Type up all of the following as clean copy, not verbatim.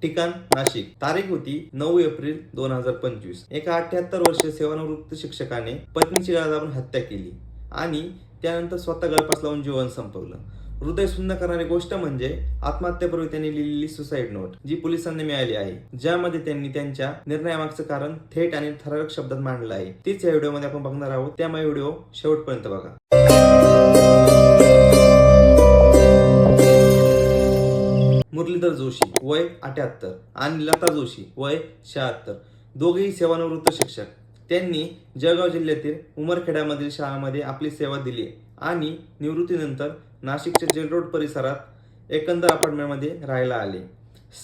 ठिकाण नाशिक, तारीख होती 9 एप्रिल 2025. एका 78 वर्षीय सेवानिवृत्त शिक्षकाने पत्नीची गळा दाबून हत्या केली आणि त्यानंतर स्वतः गळफास लावून जीवन संपवलं. हृदय सुन्न करणारी गोष्ट म्हणजे आत्महत्येपूर्वी त्यांनी लिहिलेली सुसाईड नोट, जी पोलिसांना मिळाली आहे, ज्यामध्ये त्यांनी त्यांच्या निर्णयामागचं कारण थेट आणि ठराविक शब्दात मांडलं आहे. तीच या व्हिडिओमध्ये आपण बघणार आहोत, त्यामुळे व्हिडिओ शेवटपर्यंत बघा. मुरलीधर जोशी वय 78 आणि लता जोशी वय 76, दोघेही सेवानिवृत्त शिक्षक. त्यांनी जळगाव जिल्ह्यातील उमरखेड्यामधील शाळांमध्ये आपली सेवा दिली आणि निवृत्तीनंतर नाशिकच्या जेल रोड परिसरात एकंदर अपार्टमेंटमध्ये राहायला आले.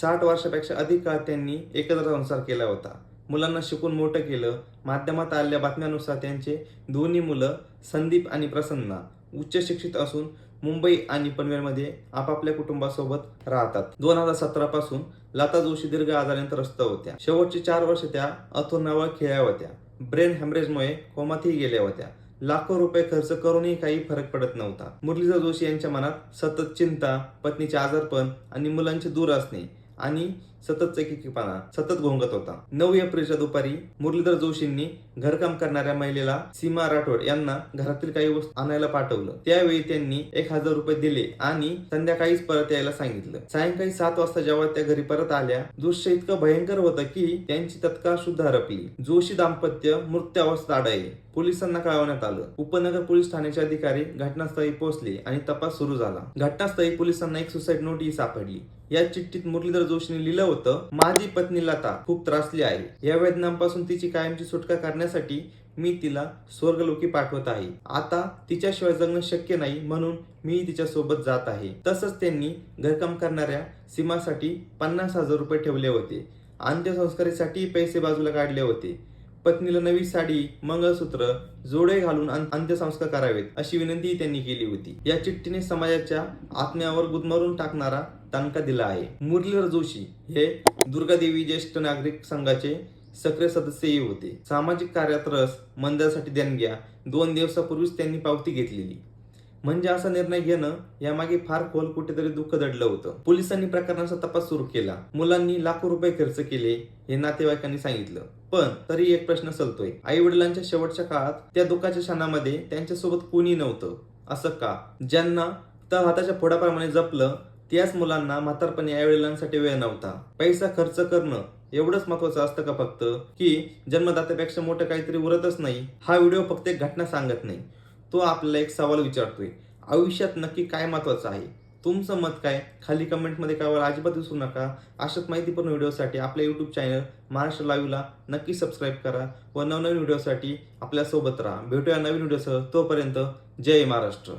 60 वर्षापेक्षा अधिक काळ त्यांनी एकत्र संसार केला होता. मुलांना शिकून मोठं केलं. माध्यमात आलेल्या बातम्यानुसार त्यांचे दोन्ही मुलं संदीप आणि प्रसन्ना उच्च शिक्षित असून मुंबई आणि पनवेलमध्ये आपापल्या कुटुंबासोबत राहतात. 2017 पासून लता जोशी दीर्घ आजाराने त्रस्त होत्या. शेवटची 4 वर्ष त्या अथोनावळ खेळल्या होत्या. ब्रेन हॅमरेजमुळे कोमातही गेल्या होत्या. लाखो रुपये खर्च करूनही काही फरक पडत नव्हता. मुरलीधर जोशी यांच्या मनात सतत चिंता, पत्नीचे आजारपण आणि मुलांचे दूर असणे आणि सतत एकेकीपणा सतत घोंगत होता. 9 एप्रिलच्या दुपारी मुरलीधर जोशींनी घरकाम करणाऱ्या महिलेला सीमा राठोड यांना घरातील काही वस्तू आणायला पाठवलं. त्यावेळी त्यांनी 1000 रुपये दिले आणि संध्याकाळीच परत यायला सांगितलं. सायंकाळी 7 वाजता जेव्हा त्या घरी परत आल्या, दृश्य इतकं भयंकर होतं की त्यांची तत्काळ शुद्ध हरपली. जोशी दाम्पत्य मृत अवस्थेत आढळले. पोलिसांना कळवण्यात आलं. उपनगर पोलीस ठाण्याचे अधिकारी घटनास्थळी पोहोचले आणि तपास सुरू झाला. घटनास्थळी पोलिसांना एक सुसाईड नोटही सापडली. या चिठ्ठीत मुरलीधर जोशींनी लिहिलं होतं, माझी पत्नी लता खूप त्रासली आहे. या वेदनांपासून तिची कायमची सुटका करण्यासाठी मी तिला स्वर्गलोकी पाठवत आहे. आता तिच्याशिवाय जगणं शक्य नाही, म्हणून मी तिच्या सोबत जात आहे. तसंच त्यांनी घरकाम करणाऱ्या सीमासाठी 50,000 रुपये ठेवले होते. अंत्यसंस्कारासाठी पैसे बाजूला काढले होते. पत्नीला नवी साडी, मंगळसूत्र, जोडे घालून अंत्यसंस्कार करावेत अशी विनंती त्यांनी केली होती. या चिठ्ठीने समाजाच्या आत्म्यावर गुदमरून टाकणारा दणका दिला आहे. मुरलीधर जोशी हे दुर्गादेवी ज्येष्ठ नागरिक संघाचे सक्रिय सदस्यही होते. सामाजिक कार्यात रस, मंदिरासाठी देणग्या 2 दिवसापूर्वीच त्यांनी पावती घेतलेली. म्हणजे असा निर्णय घेणं यामागे फार खोल कुठेतरी दुःख दडलं होतं. पोलिसांनी प्रकरणाचा तपास सुरू केला. मुलांनी लाखो रुपये खर्च केले हे नातेवाईकांनी सांगितलं. पण तरी एक प्रश्न सलतोय, आई वडिलांच्या शेवटच्या काळात त्या दुःखाच्या क्षणामध्ये त्यांच्यासोबत कोणी नव्हतं, असं का? ज्यांना तर हाताच्या फोडाप्रमाणे जपलं, त्याच मुलांना म्हातारपणी आई वडिलांसाठी वेळ नव्हता. पैसा खर्च करणं एवढंच महत्वाचं असतं का फक्त, की जन्मदात्यापेक्षा मोठं काहीतरी उरतच नाही? हा व्हिडिओ फक्त एक घटना सांगत नाही, तो आपल्याला एक सवाल विचारतोय. आयुष्यात नक्की काय महत्वाचं आहे? तुमचं मत काय? खाली कमेंटमध्ये कळवायला अजिबात विसरू नका. अशाच माहितीपूर्ण व्हिडिओसाठी आपल्या YouTube चॅनल महाराष्ट्र लाईव्हला नक्की सबस्क्राईब करा व नवनवीन व्हिडिओसाठी आपल्या सोबत राहा. भेटूया नवीन व्हिडिओसह. तोपर्यंत जय महाराष्ट्र.